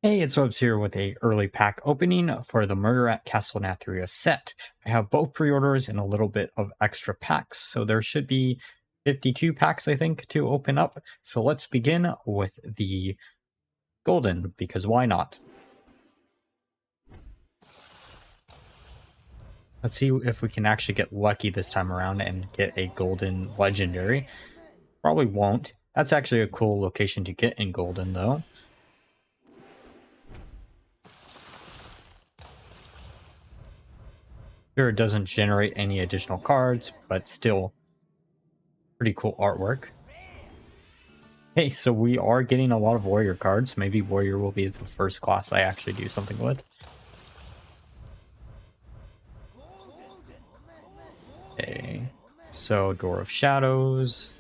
Hey, it's Webs here with a early pack opening for the Murder at Castle Nathria set. I have both pre-orders and a little bit of extra packs, so there should be 52 packs, I think, to open up. So let's begin with the golden, because why not? Let's see if we can actually get lucky this time around and get a golden legendary. Probably won't. That's actually a cool location to get in golden, though. Sure, it doesn't generate any additional cards, but still pretty cool artwork. Hey, so we are getting a lot of warrior cards. Maybe warrior will be the first class I actually do something with. Okay, so Door of Shadows.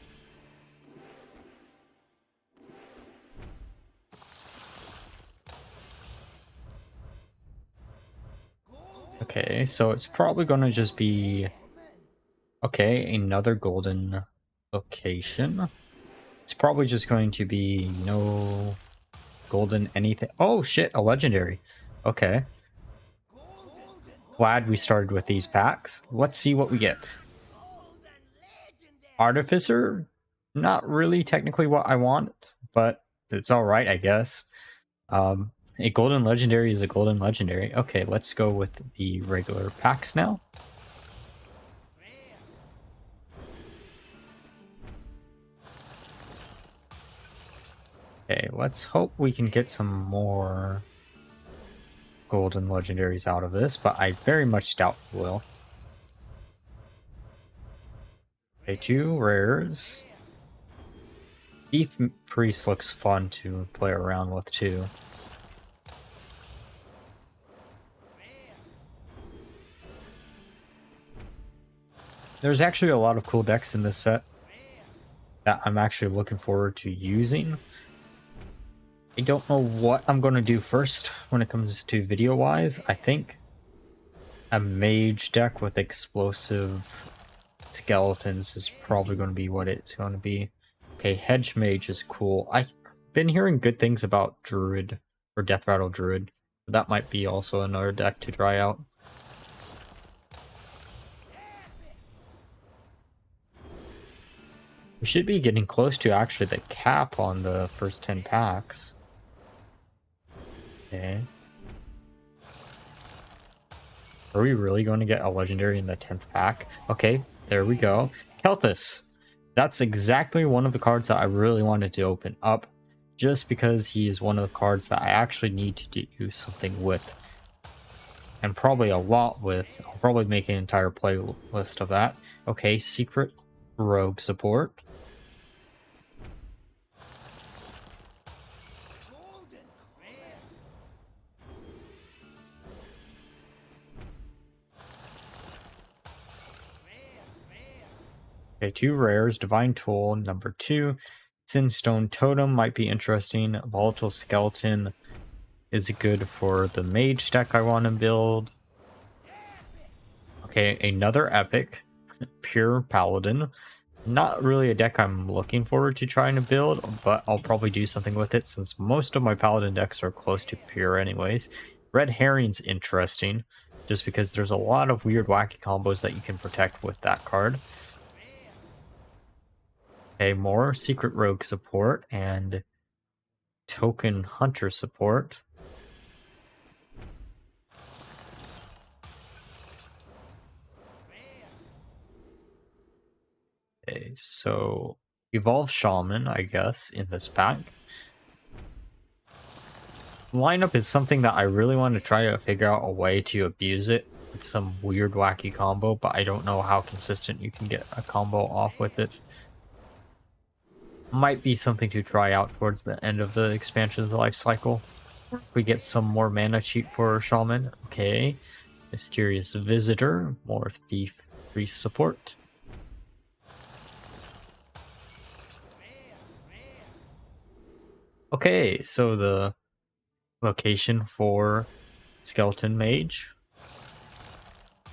Okay, so it's probably going to just be... Okay, another golden location. It's probably just going to be no golden anything. Oh shit, a legendary. Okay. Glad we started with these packs. Let's see what we get. Artificer, not really technically what I want, but it's all right, I guess. A golden legendary is a golden legendary. Okay, let's go with the regular packs now. Okay, let's hope we can get some more golden legendaries out of this, but I very much doubt we will. Okay, 2 rares. Thief Priest looks fun to play around with too. There's actually a lot of cool decks in this set that I'm actually looking forward to using. I don't know what I'm going to do first when it comes to video-wise. I think a mage deck with explosive skeletons is probably going to be what it's going to be. Okay, Hedge Mage is cool. I've been hearing good things about Druid, or Death Rattle Druid. That might be also another deck to try out. We should be getting close to actually the cap on the first 10 packs. Okay. Are we really going to get a legendary in the 10th pack? Okay, there we go. Kelthus. That's exactly one of the cards that I really wanted to open up, just because he is one of the cards that I actually need to do something with. And probably a lot with. I'll probably make an entire playlist of that. Okay, secret rogue support. Okay, 2 rares. Divine Tool, number 2. Sinstone Totem might be interesting. Volatile Skeleton is good for the mage deck I want to build. Okay, another epic. Pure Paladin. Not really a deck I'm looking forward to trying to build, but I'll probably do something with it since most of my Paladin decks are close to pure anyways. Red Herring's interesting, just because there's a lot of weird wacky combos that you can protect with that card. Okay, more Secret Rogue support and Token Hunter support. Okay, so Evolve Shaman, I guess, in this pack. Lineup is something that I really want to try to figure out a way to abuse it with some weird wacky combo, but I don't know how consistent you can get a combo off with it. Might be something to try out towards the end of the expansion's life cycle. We get some more mana cheat for Shaman. Okay. Mysterious Visitor, more Thief Priest support. Okay, so the location for Skeleton Mage.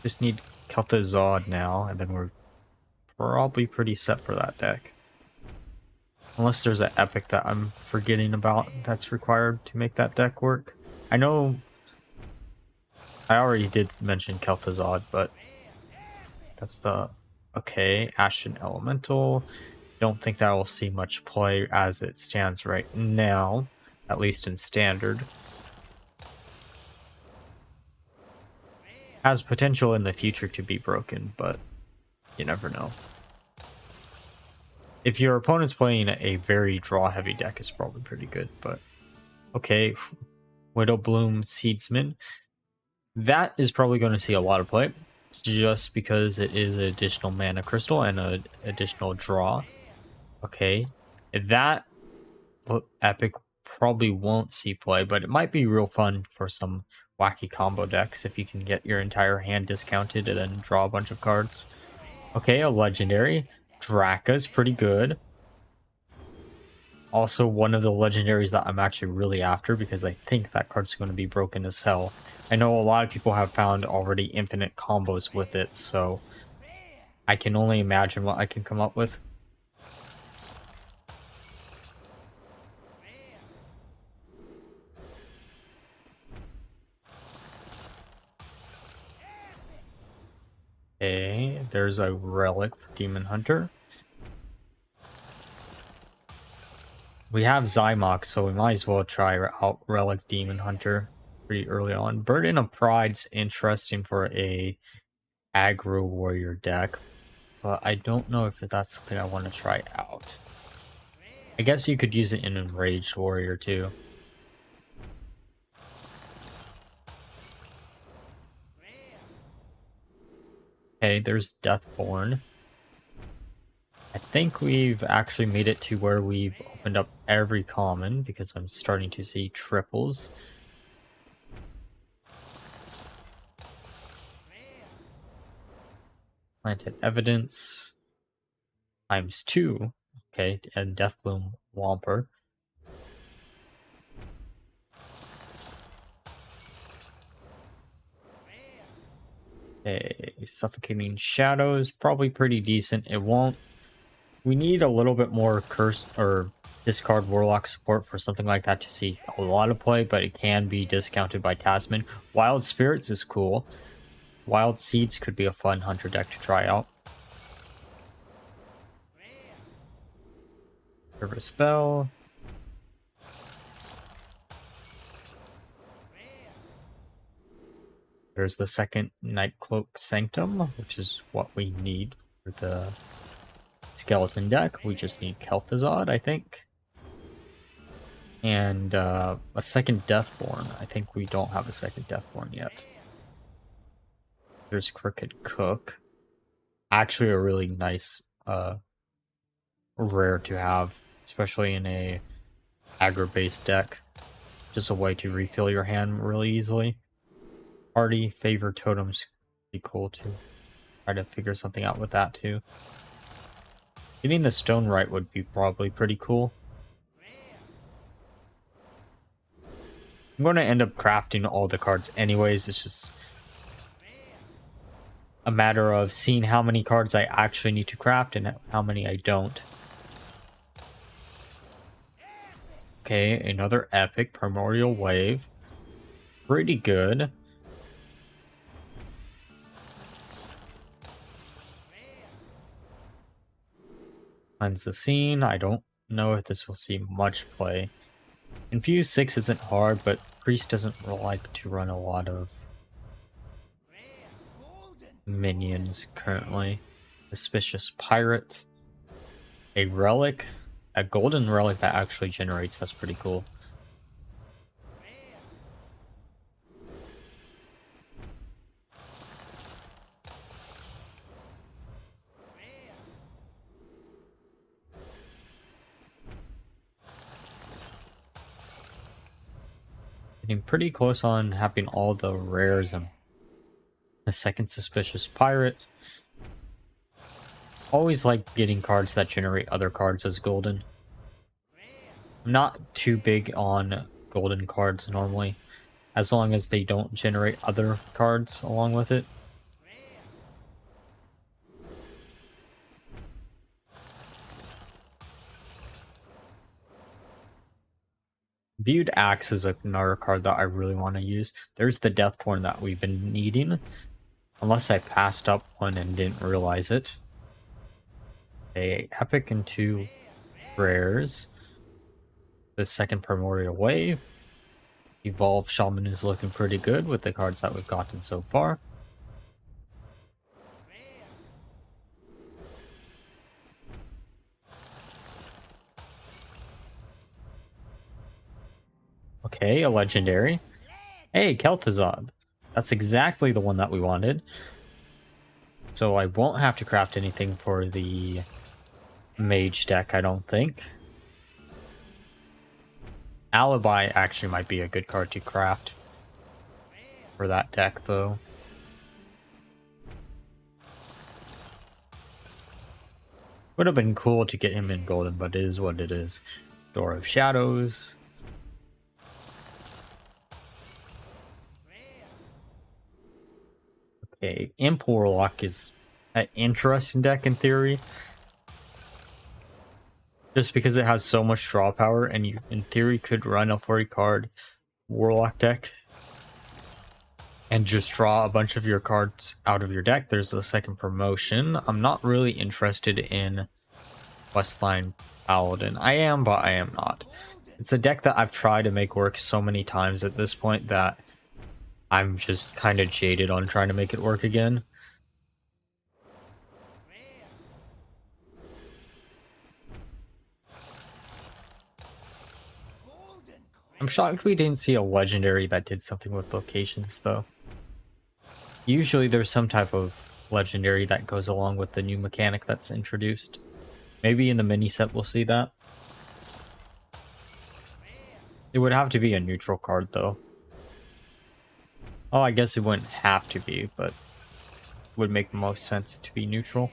Just need Kel'Thuzad now, and then we're probably pretty set for that deck. Unless there's an epic that I'm forgetting about that's required to make that deck work. I know I already did mention Kel'Thuzad, but that's the... Okay, Ashen Elemental. Don't think that will see much play as it stands right now, at least in Standard. Has potential in the future to be broken, but you never know. If your opponent's playing a very draw-heavy deck, it's probably pretty good, but... Okay, Widowbloom Seedsman. That is probably going to see a lot of play, just because it is an additional mana crystal and an additional draw. Okay, that epic probably won't see play, but it might be real fun for some wacky combo decks if you can get your entire hand discounted and then draw a bunch of cards. Okay, a legendary. Draka's pretty good. Also, one of the legendaries that I'm actually really after because I think that card's going to be broken as hell. I know a lot of people have found already infinite combos with it, so I can only imagine what I can come up with. Okay, there's a relic for Demon Hunter. We have Zymox, so we might as well try out Relic Demon Hunter pretty early on. Burden of Pride's interesting for a aggro warrior deck, but I don't know if that's something I want to try out. I guess you could use it in Enraged Warrior too. Okay, there's Deathborn. I think we've actually made it to where we've opened up every common because I'm starting to see triples. Planted Evidence ×2. Okay, and Deathbloom Womper. Okay, Suffocating Shadows, probably pretty decent. It won't... We need a little bit more curse or discard Warlock support for something like that to see a lot of play, but it can be discounted by Tasman. Wild Spirits is cool. Wild Seeds could be a fun hunter deck to try out. River Spell. There's the second Nightcloak Sanctum, which is what we need for the skeleton deck. We just need Kel'Thuzad, I think. And a second Deathborn. I think we don't have a second Deathborn yet. There's Crooked Cook. Actually a really nice rare to have, especially in a aggro-based deck. Just a way to refill your hand really easily. Party Favor Totems be cool to try to figure something out with that too. Getting the Stone right would be probably pretty cool. I'm going to end up crafting all the cards anyways. It's just a matter of seeing how many cards I actually need to craft and how many I don't. Okay, another epic Primordial Wave. Pretty good. Cleanse the Scene. I don't know if this will see much play. Infuse 6 isn't hard, but Priest doesn't like to run a lot of minions currently. Suspicious Pirate. A Relic. A golden relic that actually generates. That's pretty cool. Getting pretty close on having all the rares and the second Suspicious Pirate. Always like getting cards that generate other cards as golden. I'm not too big on golden cards normally, as long as they don't generate other cards along with it. Viewed Axe is another card that I really want to use. There's the Deathborn that we've been needing. Unless I passed up one and didn't realize it. A epic and 2 rares. The second Primordial Wave. Evolved Shaman is looking pretty good with the cards that we've gotten so far. Okay, a legendary. Hey, Kel'Thuzad. That's exactly the one that we wanted. So I won't have to craft anything for the mage deck, I don't think. Alibi actually might be a good card to craft for that deck, though. Would have been cool to get him in golden, but it is what it is. Door of Shadows. Okay, Imp Warlock is an interesting deck in theory. Just because it has so much draw power, and you, in theory, could run a 40 card Warlock deck and just draw a bunch of your cards out of your deck. There's the second promotion. I'm not really interested in Westline Paladin. I am, but I am not. It's a deck that I've tried to make work so many times at this point that I'm just kind of jaded on trying to make it work again. I'm shocked we didn't see a legendary that did something with locations, though. Usually there's some type of legendary that goes along with the new mechanic that's introduced. Maybe in the mini set we'll see that. It would have to be a neutral card, though. Oh, I guess it wouldn't have to be, but would make the most sense to be neutral.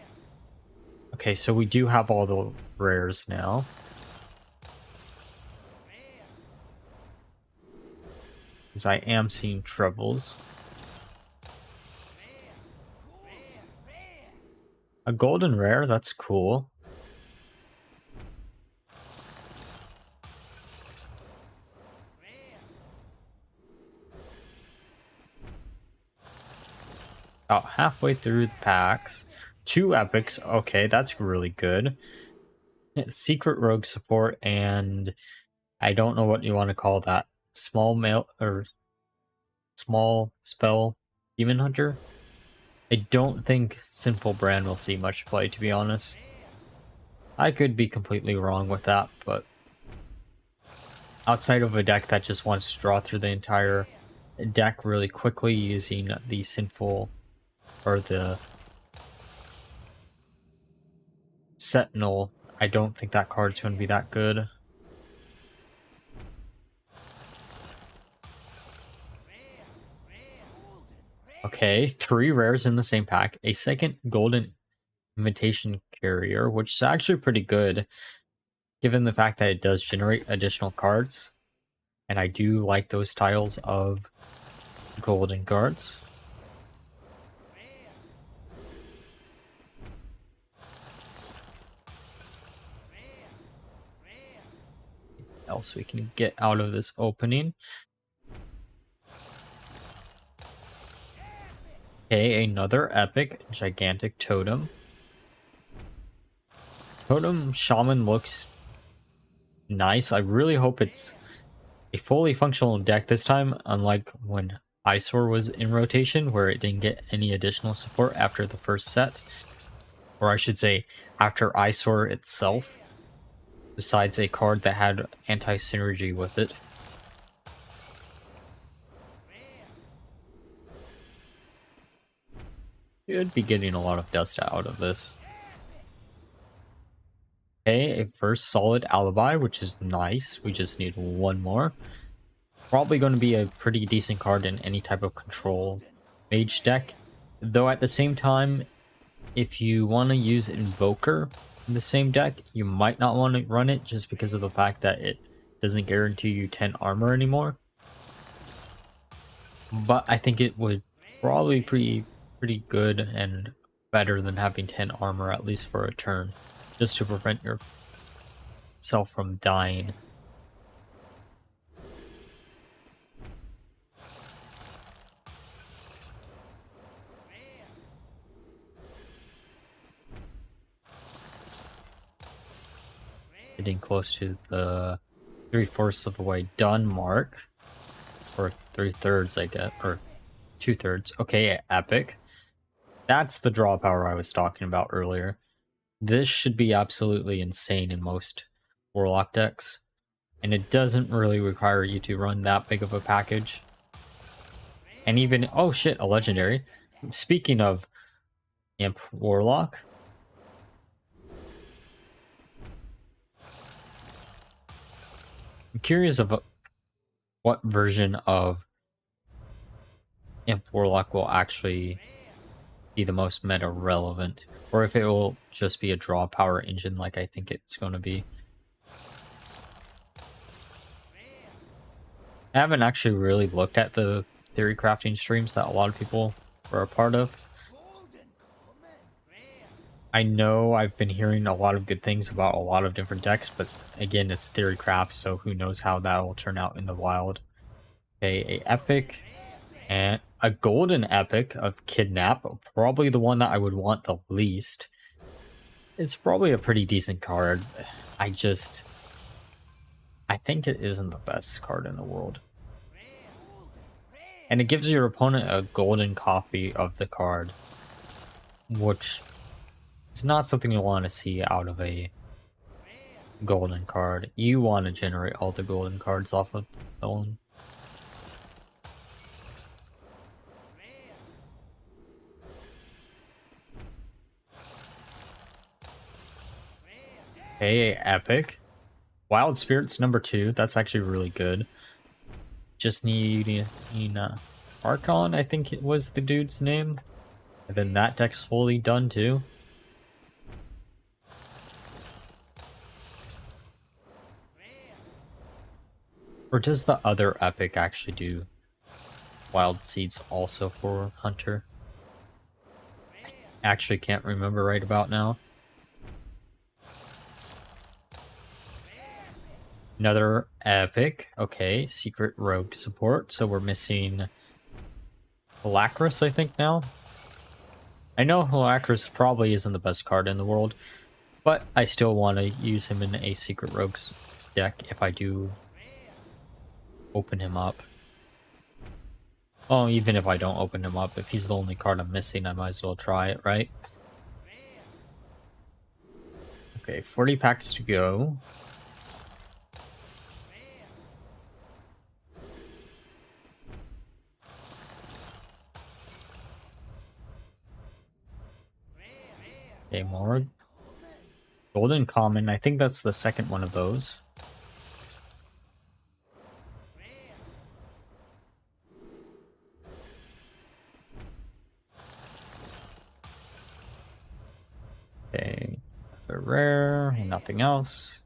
Okay, so we do have all the rares now. Because I am seeing trebles. A golden rare, that's cool. About halfway through the packs. 2 epics, okay, that's really good. Secret rogue support, and I don't know what you want to call that. Small mail or small spell demon hunter. I don't think Sinful Brand will see much play, to be honest. I could be completely wrong with that, but outside of a deck that just wants to draw through the entire deck really quickly using the Sinful or the Sentinel, I don't think that card's going to be that good. Okay, 3 rares in the same pack. A second golden invitation carrier, which is actually pretty good, given the fact that it does generate additional cards. And I do like those styles of golden cards. Else we can get out of this opening. Okay, another epic gigantic totem. Totem Shaman looks nice. I really hope it's a fully functional deck this time, unlike when Eyesore was in rotation, where it didn't get any additional support after the first set. Or I should say, after Eyesore itself, besides a card that had anti-synergy with it. Should be getting a lot of dust out of this. Okay, a first solid alibi, which is nice. We just need one more. Probably going to be a pretty decent card in any type of control mage deck. Though at the same time, if you want to use Invoker in the same deck, you might not want to run it just because of the fact that it doesn't guarantee you 10 armor anymore. But I think it would probably be pretty good and better than having 10 armor, at least for a turn, just to prevent yourself from dying. getting close to the 3/4 of the way done mark. Or 3/3, I guess. Or 2/3. Okay, epic. That's the draw power I was talking about earlier. This should be absolutely insane in most Warlock decks. And it doesn't really require you to run that big of a package. And even, oh shit, a legendary. Speaking of Imp Warlock. I'm curious of what version of Imp Warlock will actually be the most meta relevant. Or if it will just be a draw power engine like I think it's going to be. I haven't actually really looked at the theory crafting streams that a lot of people were a part of. I know I've been hearing a lot of good things about a lot of different decks, but again, it's theory craft, so who knows how that will turn out in the wild. Okay, a epic and a golden epic of Kidnap, probably the one that I would want the least. It's probably a pretty decent card. I think it isn't the best card in the world. And it gives your opponent a golden copy of the card, which is not something you want to see out of a golden card. You want to generate all the golden cards off of the one. Okay, epic. Wild Spirits #2. That's actually really good. Just need Archon, I think it was the dude's name. And then that deck's fully done too. Or does the other epic actually do Wild Seeds also for Hunter? I actually can't remember right about now. Another epic. Okay, Secret Rogue support. So we're missing Halakris, I think, now. I know Halakris probably isn't the best card in the world, but I still want to use him in a Secret Rogues deck if I do open him up. Oh, even if I don't open him up, if he's the only card I'm missing, I might as well try it, right? Okay, 40 packs to go. Okay, more golden common. I think that's the second one of those. Okay, they're rare and nothing else.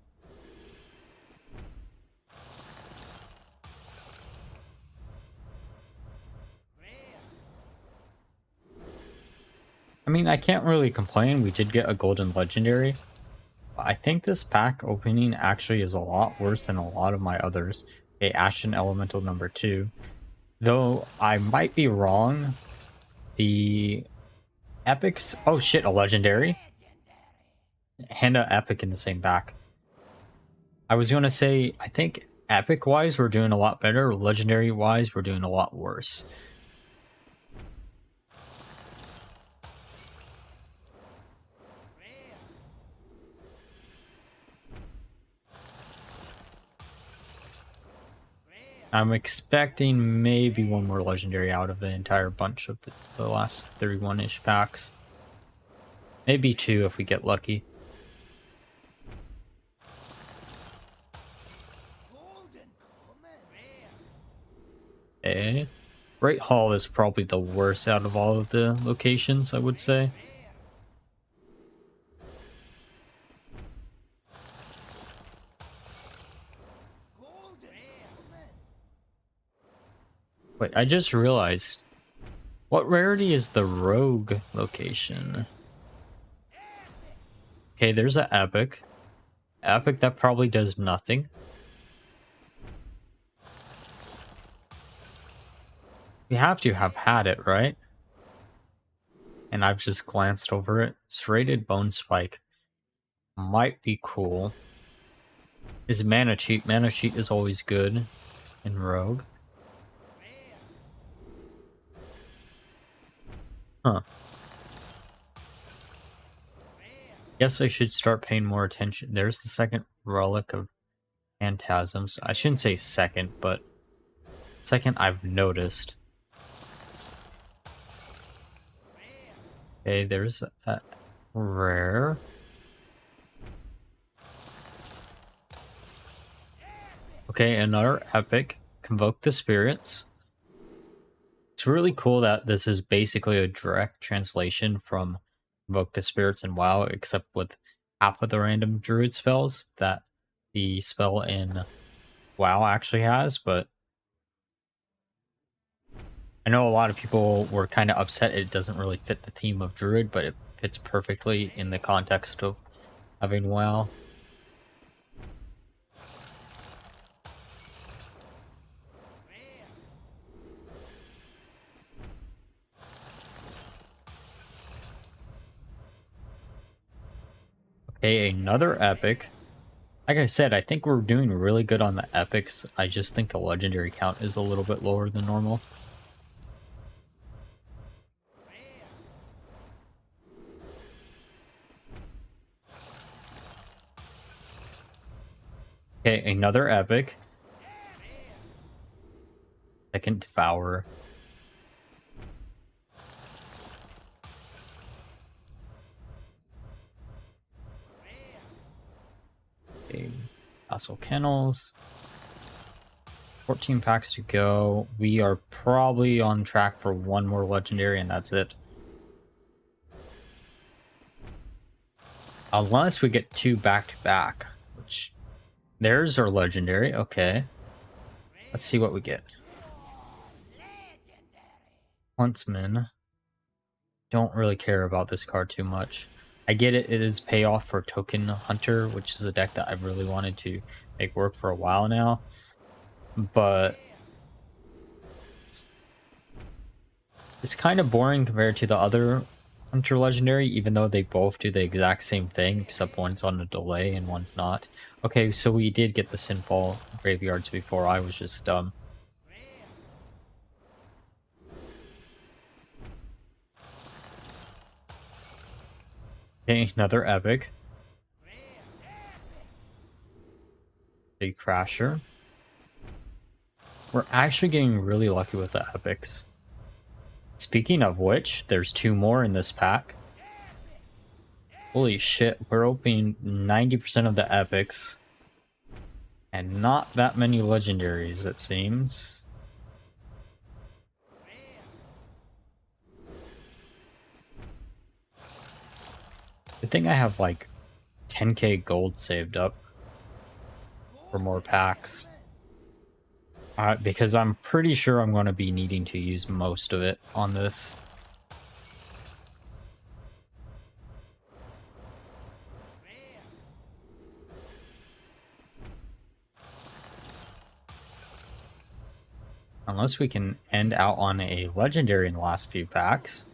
I mean, I can't really complain. We did get a golden legendary. I think this pack opening actually is a lot worse than a lot of my others. Okay, Ashen Elemental #2. Though I might be wrong. The epics... Oh shit, a legendary. And a epic in the same back. I was going to say, I think epic-wise we're doing a lot better. Legendary-wise we're doing a lot worse. I'm expecting maybe one more legendary out of the entire bunch of the last 31-ish packs. Maybe two if we get lucky. Okay. Great Hall is probably the worst out of all of the locations, I would say. Wait, I just realized. What rarity is the rogue location? Okay, there's an epic. Epic that probably does nothing. We have to have had it, right? And I've just glanced over it. Serrated Bone Spike might be cool. is mana cheat. Mana cheat is always good in Rogue. Huh. Guess I should start paying more attention. There's the second relic of phantasms. I shouldn't say second, but second I've noticed. Okay, there's a rare. Okay, another epic. Convoke the spirits. It's really cool that this is basically a direct translation from Convoke the Spirits in WoW, except with half of the random druid spells that the spell in WoW actually has, but I know a lot of people were kind of upset it doesn't really fit the theme of druid, but it fits perfectly in the context of having WoW. Okay, another epic. Like I said, I think we're doing really good on the epics. I just think the legendary count is a little bit lower than normal. Okay, another epic. Second Devourer. Okay, Castle Kennels. 14 packs to go. We are probably on track for one more legendary, and that's it. Unless we get two back-to-back, which... There's our legendary, okay. Let's see what we get. Huntsman. Don't really care about this card too much. I get it, it is payoff for Token Hunter, which is a deck that I've really wanted to make work for a while now. But it's kind of boring compared to the other Hunter Legendary, even though they both do the exact same thing, except one's on a delay and one's not. Okay, so we did get the Sinfall Graveyards before, I was just dumb. Okay, another epic. Big Crasher. We're actually getting really lucky with the epics. Speaking of which, there's two more in this pack. Holy shit, we're opening 90% of the epics. And not that many legendaries, it seems. I think I have like 10k gold saved up for more packs. Because I'm pretty sure I'm going to be needing to use most of it on this. Unless we can end out on a legendary in the last few packs.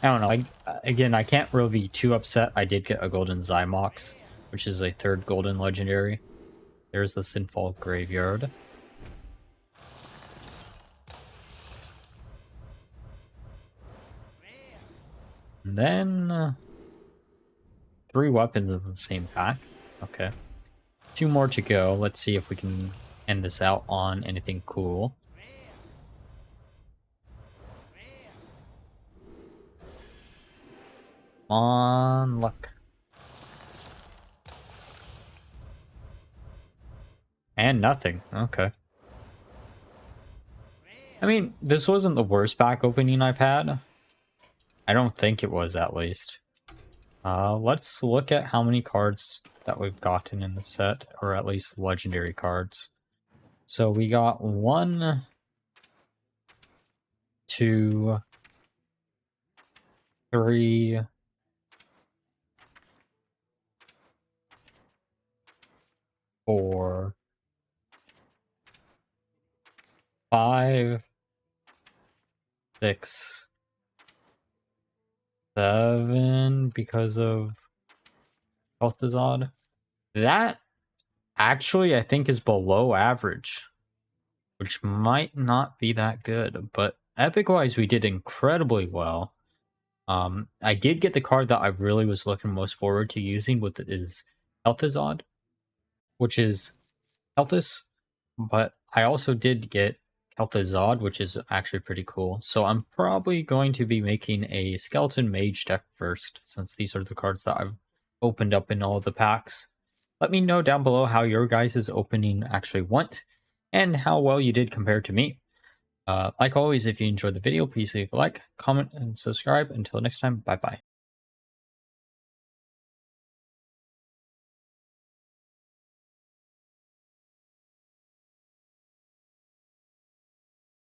I don't know. Again, I can't really be too upset. I did get a golden Zymox, which is a third golden legendary. There's the Sinfall Graveyard. And then 3 weapons in the same pack. Okay. 2 more to go. Let's see if we can end this out on anything cool. On luck. And nothing. Okay. I mean, this wasn't the worst pack opening I've had. I don't think it was, at least. Let's look at how many cards that we've gotten in the set, or at least legendary cards. So we got 1, 2, 3, 4, 5, 6, 7, because of Health is odd. That actually I think is below average, which might not be that good, but epic wise we did incredibly well. I did get the card that I really was looking most forward to using, with is Healthizod, which is Healthis, but I also did get Healthizod, which is actually pretty cool. So I'm probably going to be making a Skeleton Mage deck first, since these are the cards that I've opened up in all the packs. Let me know down below how your guys' opening actually went, and how well you did compared to me. Like always, if you enjoyed the video, please leave a like, comment, and subscribe. Until next time, bye-bye.